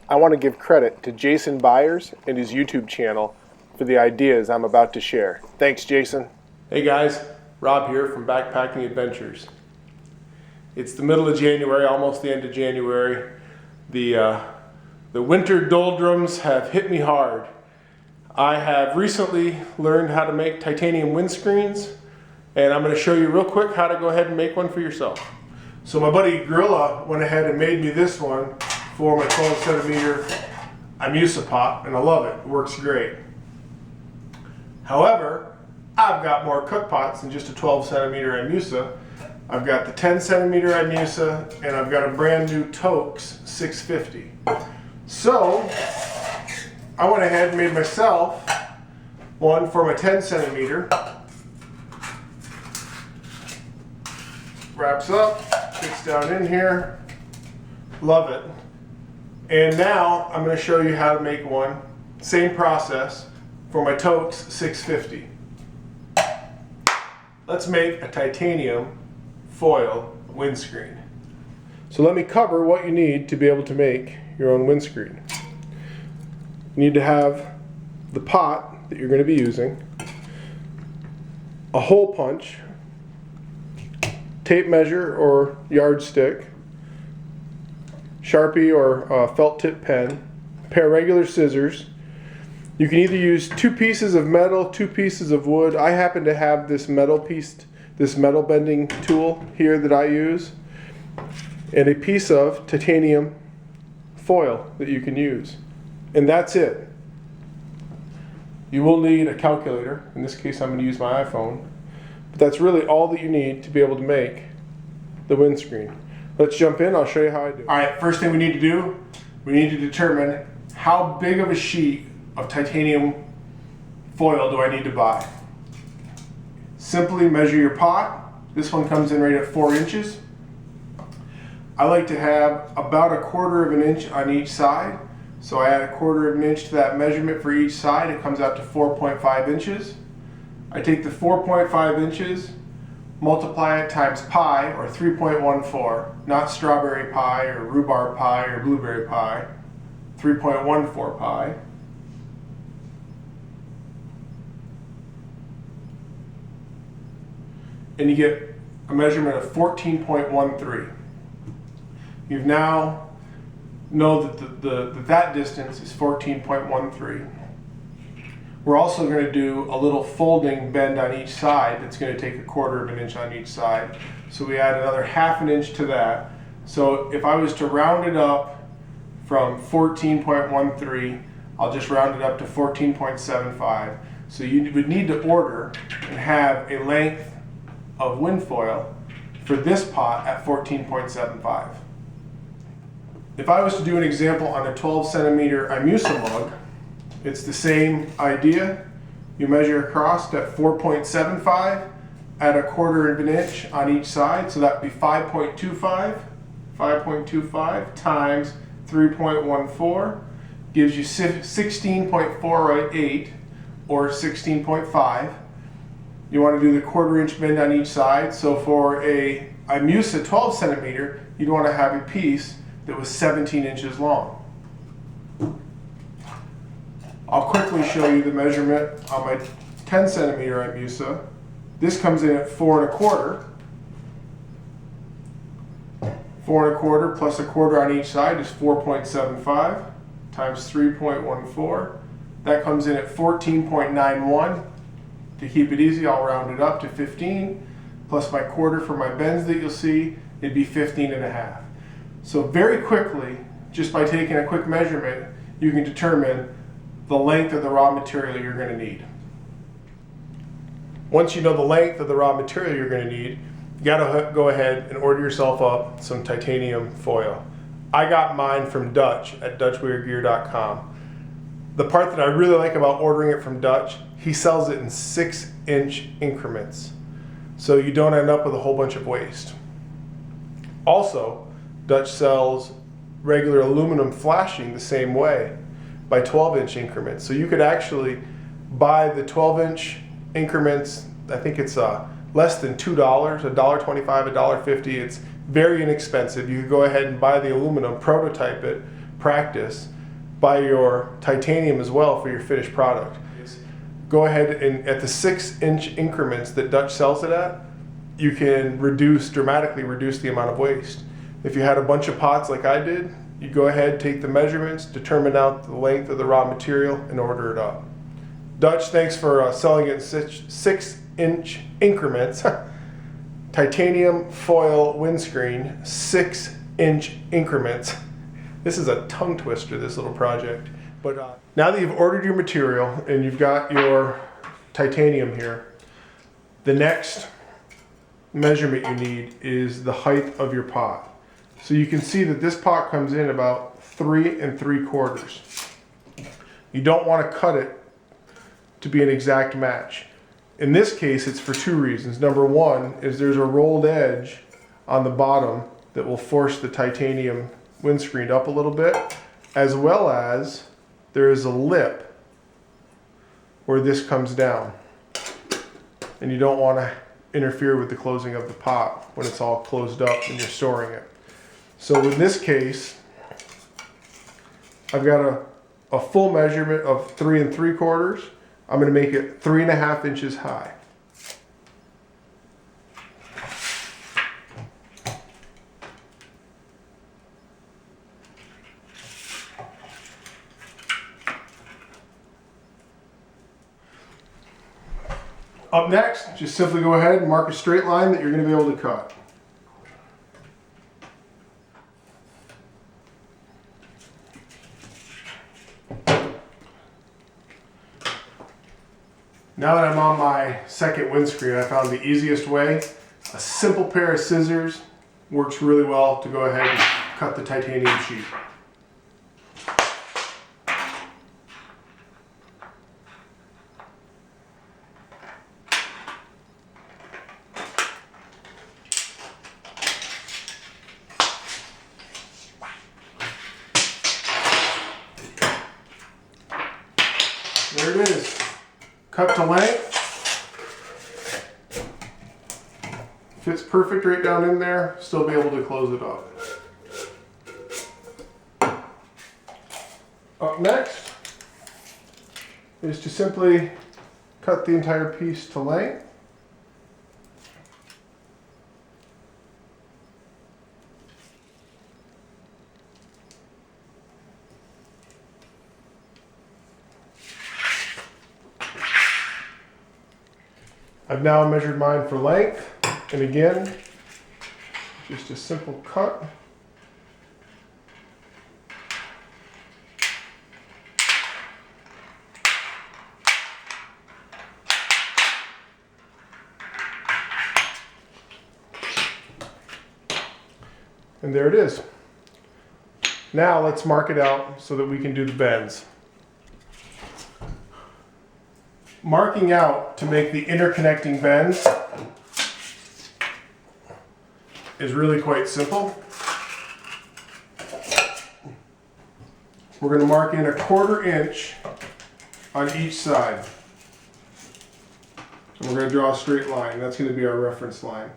I want to give credit to Jason Byers and his YouTube channel for the ideas I'm about to share. Thanks, Jason. Hey guys, Rob here from Backpacking Adventures. It's the middle of January, almost the end of January. The winter doldrums have hit me hard. I have recently learned how to make titanium windscreens, and I'm going to show you real quick how to go ahead and make one for yourself. So my buddy Gorilla went ahead and made me this one for my 12 centimeter IMUSA pot, and I love it. It works great. However, I've got more cook pots than just a 12 centimeter IMUSA. I've got the 10 centimeter IMUSA, and I've got a brand new Toaks 650. So I went ahead and made myself one for my 10 centimeter. Wraps up, fits down in here. Love it. And now I'm going to show you how to make one, same process, for my Toaks 650. Let's make a titanium foil windscreen. So let me cover what you need to be able to make your own windscreen. You need to have the pot that you're going to be using, a hole punch, tape measure or yardstick, Sharpie or felt tip pen, a pair of regular scissors. You can either use 2 pieces of metal, 2 pieces of wood. I happen to have this metal bending tool here that I use, and a piece of titanium foil that you can use. And that's it. You will need a calculator. In this case, I'm going to use my iPhone. But that's really all that you need to be able to make the windscreen. Let's jump in. I'll show you how I do it. All right, first thing we need to do, we need to determine how big of a sheet of titanium foil do I need to buy. Simply measure your pot. This one comes in right at 4 inches. I like to have about 1/4 of an inch on each side. So I add 1/4 of an inch to that measurement for each side. It comes out to 4.5 inches. I take the 4.5 inches, multiply it times pi, or 3.14, not strawberry pie or rhubarb pie or blueberry pie, 3.14 pi. And you get a measurement of 14.13. You now know that that distance is 14.13. We're also going to do a little folding bend on each side that's going to take 1/4 of an inch on each side. So we add another 1/2 inch to that. So if I was to round it up from 14.13, I'll just round it up to 14.75. So you would need to order and have a length of wind foil for this pot at 14.75. If I was to do an example on a 12 centimeter IMUSA mug, it's the same idea. You measure across at 4.75, add 1/4 of an inch on each side, so that would be 5.25. 5.25 times 3.14 gives you 16.48 or 16.5. You want to do the 1/4 inch bend on each side. So for a IMUSA 12 centimeter, you'd want to have a piece that was 17 inches long. I'll quickly show you the measurement on my 10 centimeter IMUSA. This comes in at 4.25. 4.25 plus 1/4 on each side is 4.75 times 3.14. That comes in at 14.91. To keep it easy, I'll round it up to 15, plus my 1/4 for my bends that you'll see, it'd be 15.5. So very quickly, just by taking a quick measurement, you can determine the length of the raw material you're going to need. Once you know the length of the raw material you're going to need, you got to go ahead and order yourself up some titanium foil. I got mine from Dutch at DutchWearGear.com. The part that I really like about ordering it from Dutch, he sells it in 6-inch increments, so you don't end up with a whole bunch of waste. Also, Dutch sells regular aluminum flashing the same way by 12-inch increments. So you could actually buy the 12-inch increments. I think it's less than $2, $1.25, $1.50. It's very inexpensive. You could go ahead and buy the aluminum, prototype it, practice, buy your titanium as well for your finished product. Go ahead and at the 6-inch increments that Dutch sells it at, you can dramatically reduce the amount of waste. If you had a bunch of pots like I did, you go ahead, take the measurements, determine out the length of the raw material, and order it up. Dutch, thanks for selling it in 6-inch increments. Titanium foil windscreen, 6-inch increments. This is a tongue twister, this little project. But now that you've ordered your material and you've got your titanium here, the next measurement you need is the height of your pot. So you can see that this pot comes in about 3 3/4. You don't want to cut it to be an exact match. In this case, it's for 2 reasons. Number one is there's a rolled edge on the bottom that will force the titanium windscreen up a little bit, as well as there is a lip where this comes down. And you don't want to interfere with the closing of the pot when it's all closed up and you're storing it. So in this case, I've got a full measurement of 3 3/4. I'm going to make it 3.5 inches high. Up next, just simply go ahead and mark a straight line that you're going to be able to cut. Now that I'm on my second windscreen, I found the easiest way. A simple pair of scissors works really well to go ahead and cut the titanium sheet. There it is. Cut to length. Fits perfect right down in there. Still be able to close it up. Up next is to simply cut the entire piece to length. I've now measured mine for length, and again, just a simple cut. And there it is. Now let's mark it out so that we can do the bends. Marking out to make the interconnecting bends is really quite simple. We're going to mark in 1/4 inch on each side. And we're going to draw a straight line. That's going to be our reference line.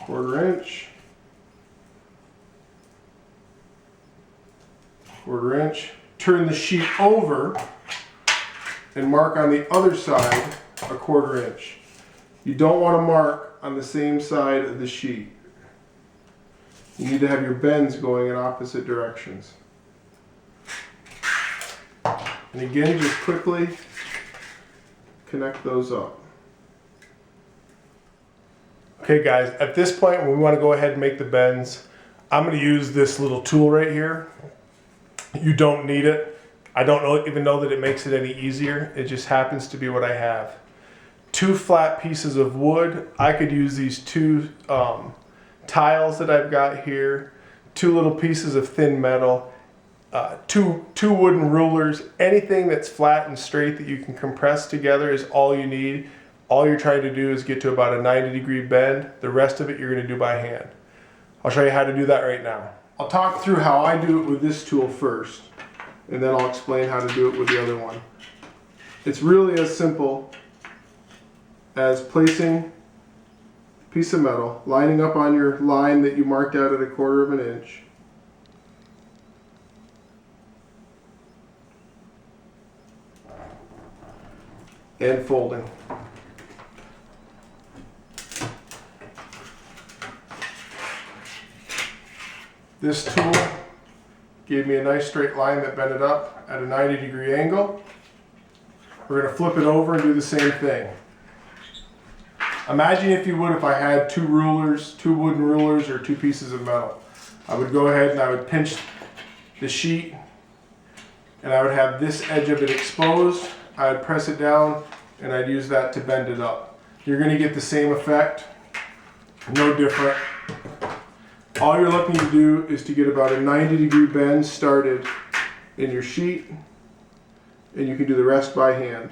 1/4 inch. 1/4 inch. Turn the sheet over and mark on the other side 1/4 inch. You don't want to mark on the same side of the sheet. You need to have your bends going in opposite directions. And again, just quickly connect those up. Okay guys, at this point when we want to go ahead and make the bends, I'm going to use this little tool right here. You don't need it. I don't even know that it makes it any easier. It just happens to be what I have. 2 flat pieces of wood. I could use these 2 tiles that I've got here, 2 little pieces of thin metal, two wooden rulers. Anything that's flat and straight that you can compress together is all you need. All you're trying to do is get to about a 90-degree bend. The rest of it you're going to do by hand. I'll show you how to do that right now. I'll talk through how I do it with this tool first, and then I'll explain how to do it with the other one. It's really as simple as placing a piece of metal, lining up on your line that you marked out at 1/4 inch, and folding. This tool gave me a nice straight line that bent it up at a 90-degree angle. We're going to flip it over and do the same thing. Imagine, if you would, if I had two rulers, two wooden rulers or two pieces of metal. I would go ahead and I would pinch the sheet and I would have this edge of it exposed. I would press it down and I'd use that to bend it up. You're going to get the same effect, no different. All you're looking to do is to get about a 90-degree bend started in your sheet, and you can do the rest by hand.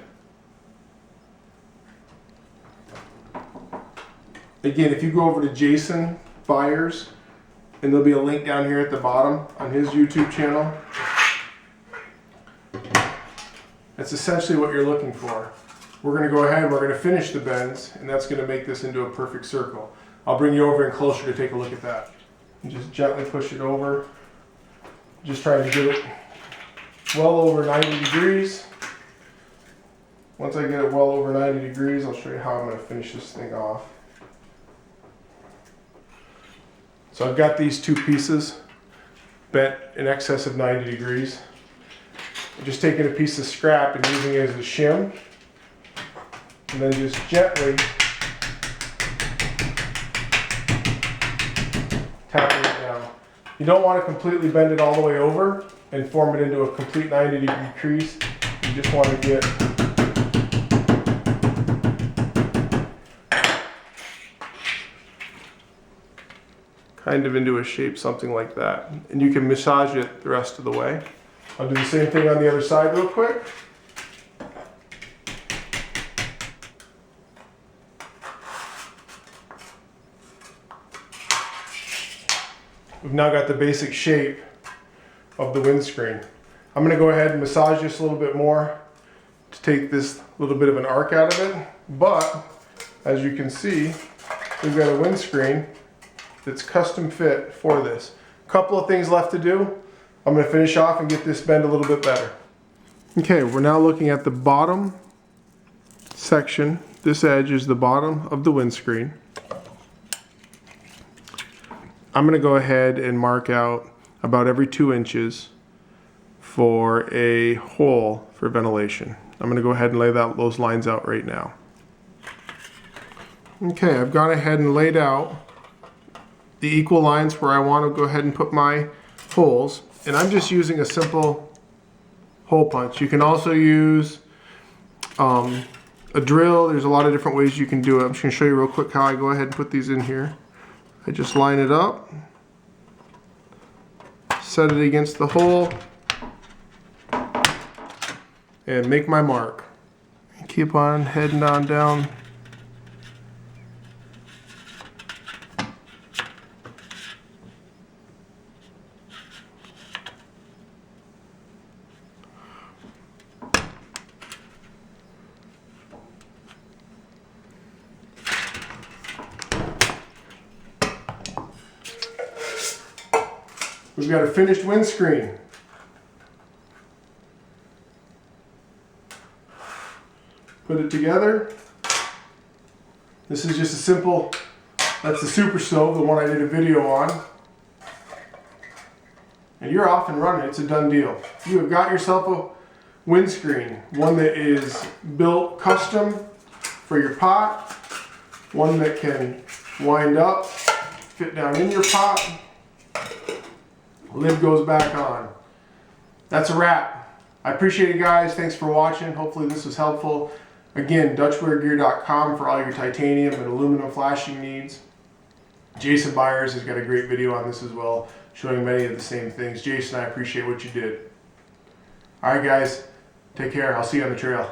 Again, if you go over to Jason Byers, and there'll be a link down here at the bottom on his YouTube channel, that's essentially what you're looking for. We're going to go ahead and we're going to finish the bends, and that's going to make this into a perfect circle. I'll bring you over and closer to take a look at that. And just gently push it over. Just trying to get it well over 90 degrees. Once I get it well over 90 degrees, I'll show you how I'm going to finish this thing off. So I've got these two pieces bent in excess of 90 degrees. I'm just taking a piece of scrap and using it as a shim, and then just gently tapping it down. You don't want to completely bend it all the way over and form it into a complete 90-degree crease. You just want to get kind of into a shape, something like that. And you can massage it the rest of the way. I'll do the same thing on the other side real quick. We've now got the basic shape of the windscreen. I'm going to go ahead and massage this a little bit more to take this little bit of an arc out of it. But as you can see, we've got a windscreen that's custom fit for this. A couple of things left to do. I'm going to finish off and get this bend a little bit better. Okay, we're now looking at the bottom section. This edge is the bottom of the windscreen. I'm going to go ahead and mark out about every 2 inches for a hole for ventilation. I'm going to go ahead and lay those lines out right now. Okay, I've gone ahead and laid out the equal lines where I want to go ahead and put my holes, and I'm just using a simple hole punch. You can also use a drill. There's a lot of different ways you can do it. I'm just going to show you real quick how I go ahead and put these in here. I just line it up, set it against the hole, and make my mark. Keep on heading on down. We've got a finished windscreen. Put it together. This is just a simple, that's the Super Stove, the one I did a video on. And you're off and running, it's a done deal. You have got yourself a windscreen, one that is built custom for your pot, one that can wind up, fit down in your pot. Lid goes back on. That's a wrap. I appreciate it, guys. Thanks for watching. Hopefully this was helpful. Again, DutchwareGear.com for all your titanium and aluminum flashing needs. Jason Byers has got a great video on this as well, showing many of the same things. Jason, I appreciate what you did. All right, guys. Take care. I'll see you on the trail.